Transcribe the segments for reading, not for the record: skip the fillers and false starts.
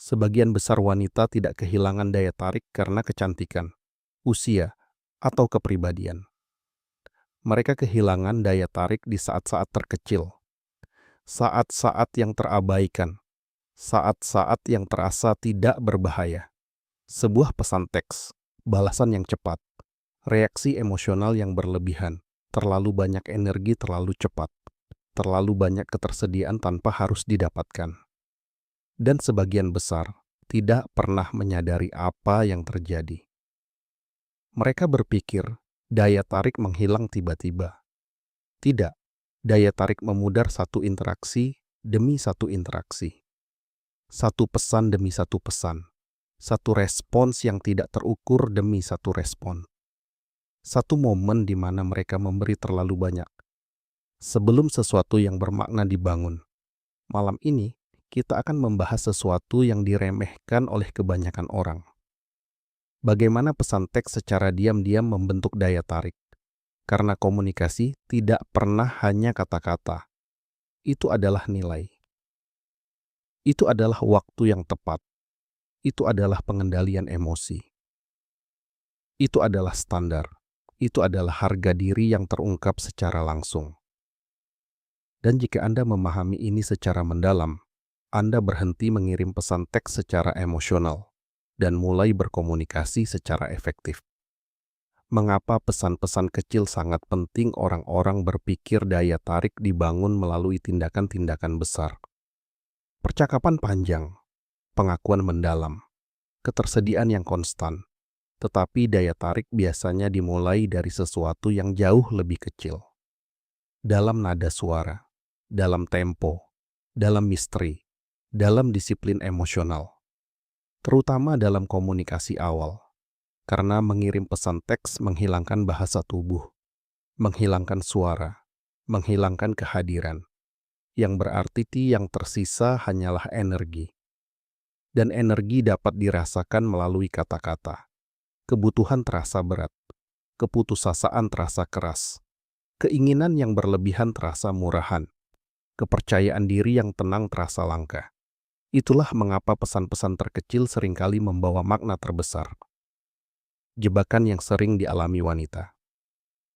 Sebagian besar wanita tidak kehilangan daya tarik karena kecantikan, usia, atau kepribadian. Mereka kehilangan daya tarik di saat-saat terkecil, saat-saat yang terabaikan, saat-saat yang terasa tidak berbahaya. Sebuah pesan teks, balasan yang cepat, reaksi emosional yang berlebihan, terlalu banyak energi terlalu cepat, terlalu banyak ketersediaan tanpa harus didapatkan. Dan sebagian besar tidak pernah menyadari apa yang terjadi. Mereka berpikir daya tarik menghilang tiba-tiba. Tidak, daya tarik memudar satu interaksi demi satu interaksi. Satu pesan demi satu pesan. Satu respons yang tidak terukur demi satu respon. Satu momen di mana mereka memberi terlalu banyak. Sebelum sesuatu yang bermakna dibangun. Malam ini, kita akan membahas sesuatu yang diremehkan oleh kebanyakan orang. Bagaimana pesan teks secara diam-diam membentuk daya tarik. Karena komunikasi tidak pernah hanya kata-kata. Itu adalah nilai. Itu adalah waktu yang tepat. Itu adalah pengendalian emosi. Itu adalah standar. Itu adalah harga diri yang terungkap secara langsung. Dan jika Anda memahami ini secara mendalam, Anda berhenti mengirim pesan teks secara emosional dan mulai berkomunikasi secara efektif. Mengapa pesan-pesan kecil sangat penting orang-orang berpikir daya tarik dibangun melalui tindakan-tindakan besar? Percakapan panjang, pengakuan mendalam, ketersediaan yang konstan, tetapi daya tarik biasanya dimulai dari sesuatu yang jauh lebih kecil. Dalam nada suara, dalam tempo, dalam misteri, dalam disiplin emosional. Terutama dalam komunikasi awal, karena mengirim pesan teks menghilangkan bahasa tubuh, menghilangkan suara, menghilangkan kehadiran, yang berarti yang tersisa hanyalah energi. Dan energi dapat dirasakan melalui kata-kata. Kebutuhan terasa berat, keputusasaan terasa keras, keinginan yang berlebihan terasa murahan, kepercayaan diri yang tenang terasa langka. Itulah mengapa pesan-pesan terkecil seringkali membawa makna terbesar. Jebakan yang sering dialami wanita.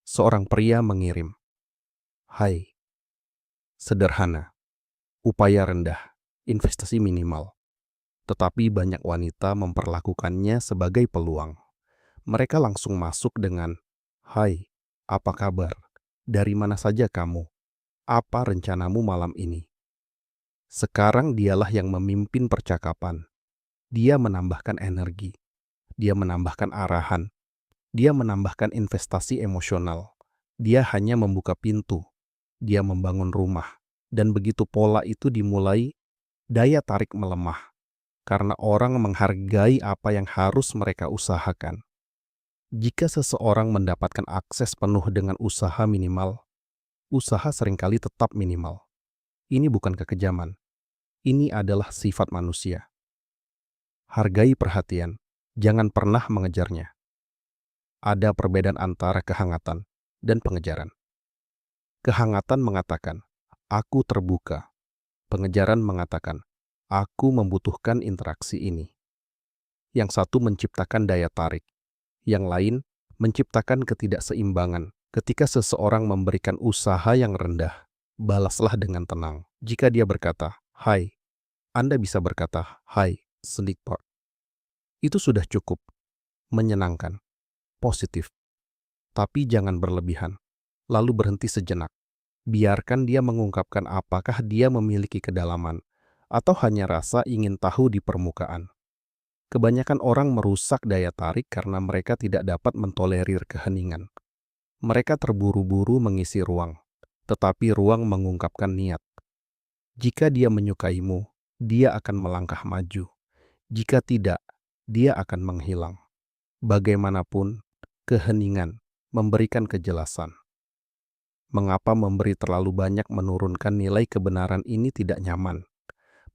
Seorang pria mengirim, "Hai." Sederhana, upaya rendah, investasi minimal. Tetapi banyak wanita memperlakukannya sebagai peluang. Mereka langsung masuk dengan, "Hai, apa kabar? Dari mana saja kamu? Apa rencanamu malam ini?" Sekarang dialah yang memimpin percakapan. Dia menambahkan energi. Dia menambahkan arahan. Dia menambahkan investasi emosional. Dia hanya membuka pintu. Dia membangun rumah. Dan begitu pola itu dimulai, daya tarik melemah. Karena orang menghargai apa yang harus mereka usahakan. Jika seseorang mendapatkan akses penuh dengan usaha minimal, usaha seringkali tetap minimal. Ini bukan kekejaman. Ini adalah sifat manusia. Hargai perhatian. Jangan pernah mengejarnya. Ada perbedaan antara kehangatan dan pengejaran. Kehangatan mengatakan, "Aku terbuka." Pengejaran mengatakan, "Aku membutuhkan interaksi ini." Yang satu menciptakan daya tarik. Yang lain menciptakan ketidakseimbangan. Ketika seseorang memberikan usaha yang rendah, balaslah dengan tenang. Jika dia berkata, "Hai," Anda bisa berkata, "Hai, sweetheart." Itu sudah cukup, menyenangkan, positif. Tapi jangan berlebihan. Lalu berhenti sejenak. Biarkan dia mengungkapkan apakah dia memiliki kedalaman, atau hanya rasa ingin tahu di permukaan. Kebanyakan orang merusak daya tarik karena mereka tidak dapat mentolerir keheningan. Mereka terburu-buru mengisi ruang, tetapi ruang mengungkapkan niat. Jika dia menyukaimu, dia akan melangkah maju. Jika tidak, dia akan menghilang. Bagaimanapun, keheningan memberikan kejelasan. Mengapa memberi terlalu banyak menurunkan nilai kebenaran ini tidak nyaman?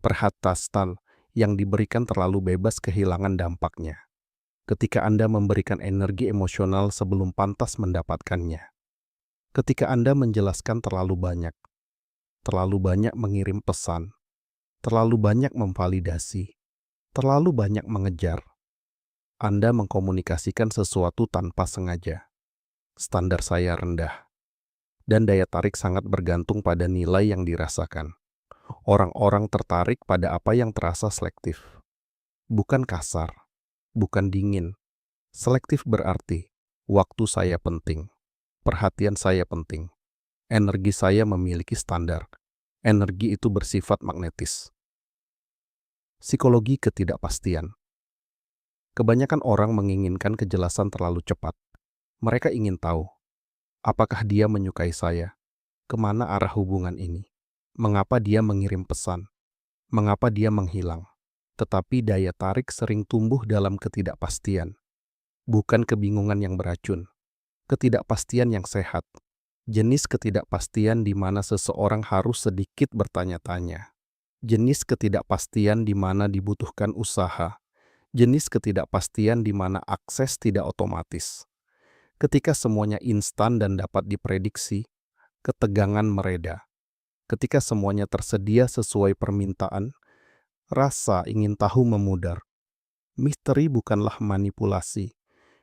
Perhatian yang diberikan terlalu bebas kehilangan dampaknya. Ketika Anda memberikan energi emosional sebelum pantas mendapatkannya. Ketika Anda menjelaskan terlalu banyak mengirim pesan, terlalu banyak memvalidasi, Terlalu banyak mengejar. Anda mengkomunikasikan sesuatu tanpa sengaja. Standar saya rendah. Dan daya tarik sangat bergantung pada nilai yang dirasakan. Orang-orang tertarik pada apa yang terasa selektif. Bukan kasar, bukan dingin. Selektif berarti waktu saya penting, perhatian saya penting, energi saya memiliki standar. Energi itu bersifat magnetis. Psikologi ketidakpastian. Kebanyakan orang menginginkan kejelasan terlalu cepat. Mereka ingin tahu, apakah dia menyukai saya? Kemana arah hubungan ini? Mengapa dia mengirim pesan? Mengapa dia menghilang? Tetapi daya tarik sering tumbuh dalam ketidakpastian. Bukan kebingungan yang beracun. Ketidakpastian yang sehat. Jenis ketidakpastian di mana seseorang harus sedikit bertanya-tanya. Jenis ketidakpastian di mana dibutuhkan usaha. Jenis ketidakpastian di mana akses tidak otomatis. Ketika semuanya instan dan dapat diprediksi, ketegangan mereda. Ketika semuanya tersedia sesuai permintaan, rasa ingin tahu memudar. Misteri bukanlah manipulasi.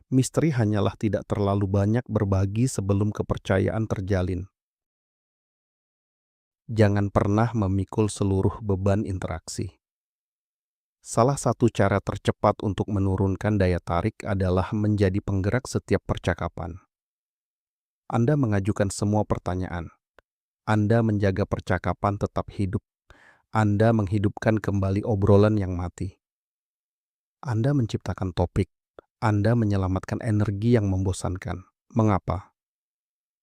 Misteri hanyalah tidak terlalu banyak berbagi sebelum kepercayaan terjalin. Jangan pernah memikul seluruh beban interaksi. Salah satu cara tercepat untuk menurunkan daya tarik adalah menjadi penggerak setiap percakapan. Anda mengajukan semua pertanyaan. Anda menjaga percakapan tetap hidup. Anda menghidupkan kembali obrolan yang mati. Anda menciptakan topik. Anda menyelamatkan energi yang membosankan. Mengapa?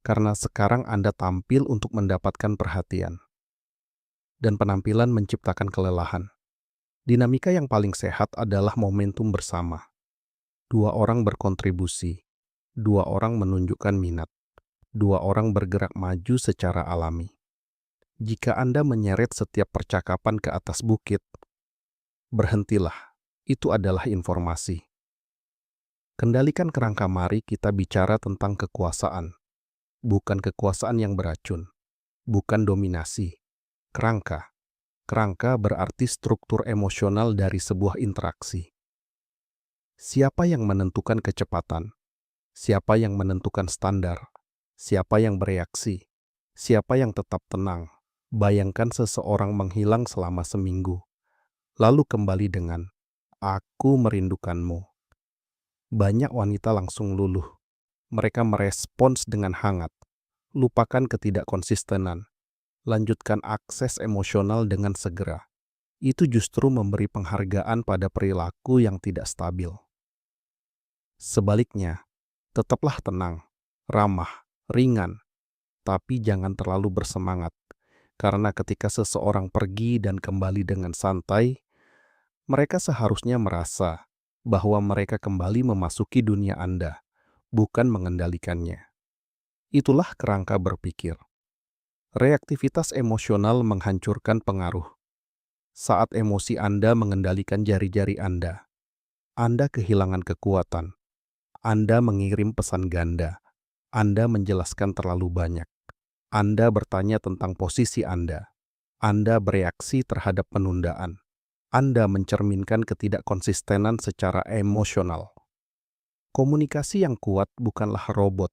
Karena sekarang Anda tampil untuk mendapatkan perhatian. Dan penampilan menciptakan kelelahan. Dinamika yang paling sehat adalah momentum bersama. Dua orang berkontribusi. Dua orang menunjukkan minat. Dua orang bergerak maju secara alami. Jika Anda menyeret setiap percakapan ke atas bukit, berhentilah. Itu adalah informasi. Kendalikan kerangka, mari kita bicara tentang kekuasaan. Bukan kekuasaan yang beracun. Bukan dominasi. Kerangka. Kerangka berarti struktur emosional dari sebuah interaksi. Siapa yang menentukan kecepatan? Siapa yang menentukan standar? Siapa yang bereaksi? Siapa yang tetap tenang? Bayangkan seseorang menghilang selama seminggu, lalu kembali dengan, "Aku merindukanmu." Banyak wanita langsung luluh. Mereka merespons dengan hangat. Lupakan ketidakkonsistenan. Lanjutkan akses emosional dengan segera. Itu justru memberi penghargaan pada perilaku yang tidak stabil. Sebaliknya, tetaplah tenang, ramah, ringan, tapi jangan terlalu bersemangat. Karena ketika seseorang pergi dan kembali dengan santai, mereka seharusnya merasa bahwa mereka kembali memasuki dunia Anda, bukan mengendalikannya. Itulah kerangka berpikir. Reaktivitas emosional menghancurkan pengaruh. Saat emosi Anda mengendalikan jari-jari Anda kehilangan kekuatan. Anda mengirim pesan ganda. Anda menjelaskan terlalu banyak. Anda bertanya tentang posisi Anda. Anda bereaksi terhadap penundaan. Anda mencerminkan ketidakkonsistenan secara emosional. Komunikasi yang kuat bukanlah robot.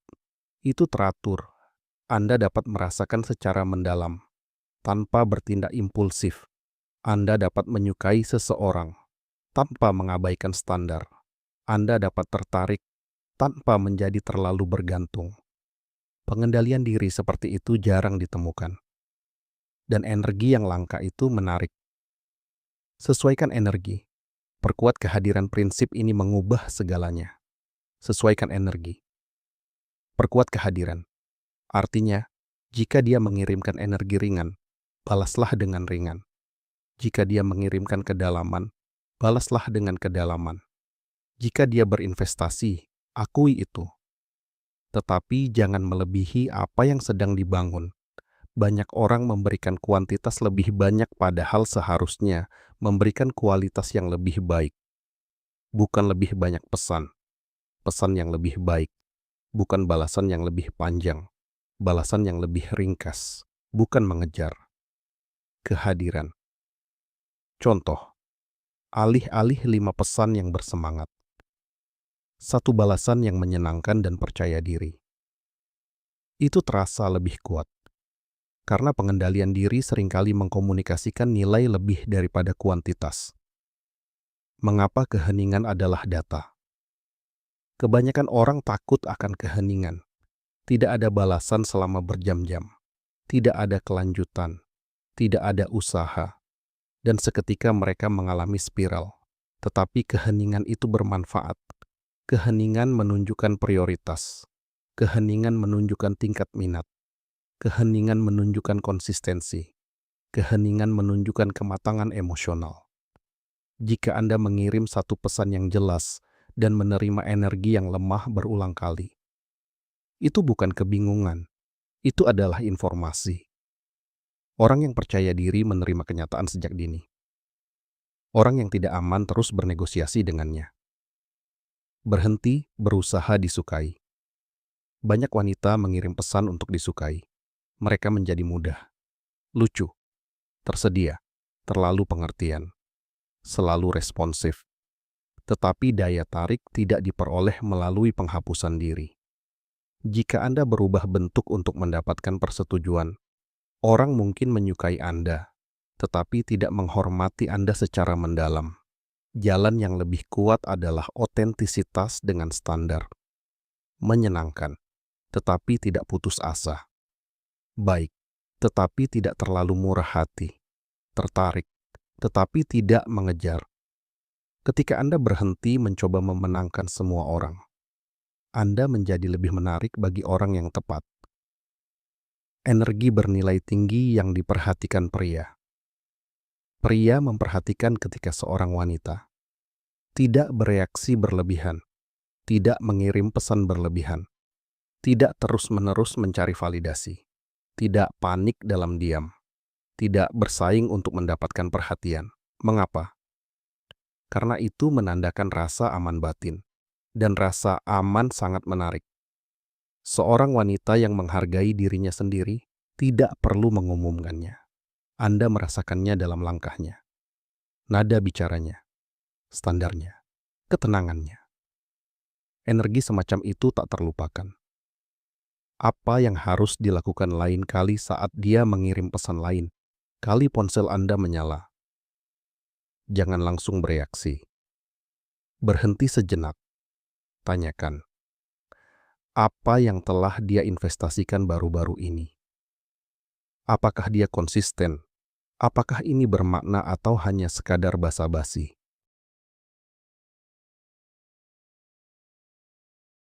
Itu teratur. Anda dapat merasakan secara mendalam, tanpa bertindak impulsif. Anda dapat menyukai seseorang, tanpa mengabaikan standar. Anda dapat tertarik, tanpa menjadi terlalu bergantung. Pengendalian diri seperti itu jarang ditemukan. Dan energi yang langka itu menarik. Sesuaikan energi. Perkuat kehadiran, prinsip ini mengubah segalanya. Sesuaikan energi. Perkuat kehadiran. Artinya, jika dia mengirimkan energi ringan, balaslah dengan ringan. Jika dia mengirimkan kedalaman, balaslah dengan kedalaman. Jika dia berinvestasi, akui itu. Tetapi jangan melebihi apa yang sedang dibangun. Banyak orang memberikan kuantitas lebih banyak padahal seharusnya memberikan kualitas yang lebih baik. Bukan lebih banyak pesan. Pesan yang lebih baik. Bukan balasan yang lebih panjang. Balasan yang lebih ringkas. Bukan mengejar. Kehadiran. Contoh, alih-alih 5 pesan yang bersemangat. Satu balasan yang menyenangkan dan percaya diri. Itu terasa lebih kuat. Karena pengendalian diri seringkali mengkomunikasikan nilai lebih daripada kuantitas. Mengapa keheningan adalah data? Kebanyakan orang takut akan keheningan. Tidak ada balasan selama berjam-jam. Tidak ada kelanjutan. Tidak ada usaha. Dan seketika mereka mengalami spiral. Tetapi keheningan itu bermanfaat. Keheningan menunjukkan prioritas. Keheningan menunjukkan tingkat minat. Keheningan menunjukkan konsistensi. Keheningan menunjukkan kematangan emosional. Jika Anda mengirim satu pesan yang jelas dan menerima energi yang lemah berulang kali, itu bukan kebingungan. Itu adalah informasi. Orang yang percaya diri menerima kenyataan sejak dini. Orang yang tidak aman terus bernegosiasi dengannya. Berhenti berusaha disukai. Banyak wanita mengirim pesan untuk disukai. Mereka menjadi mudah, lucu, tersedia, terlalu pengertian, selalu responsif. Tetapi daya tarik tidak diperoleh melalui penghapusan diri. Jika Anda berubah bentuk untuk mendapatkan persetujuan, orang mungkin menyukai Anda, tetapi tidak menghormati Anda secara mendalam. Jalan yang lebih kuat adalah otentisitas dengan standar. Menyenangkan, tetapi tidak putus asa. Baik, tetapi tidak terlalu murah hati. Tertarik, tetapi tidak mengejar. Ketika Anda berhenti mencoba memenangkan semua orang, Anda menjadi lebih menarik bagi orang yang tepat. Energi bernilai tinggi yang diperhatikan pria. Pria memperhatikan ketika seorang wanita tidak bereaksi berlebihan, tidak mengirim pesan berlebihan, tidak terus-menerus mencari validasi, tidak panik dalam diam, tidak bersaing untuk mendapatkan perhatian. Mengapa? Karena itu menandakan rasa aman batin, dan rasa aman sangat menarik. Seorang wanita yang menghargai dirinya sendiri tidak perlu mengumumkannya. Anda merasakannya dalam langkahnya, nada bicaranya, standarnya, ketenangannya. Energi semacam itu tak terlupakan. Apa yang harus dilakukan lain kali saat dia mengirim pesan lain, kali ponsel Anda menyala? Jangan langsung bereaksi. Berhenti sejenak. Tanyakan, apa yang telah dia investasikan baru-baru ini? Apakah dia konsisten? Apakah ini bermakna atau hanya sekadar basa-basi?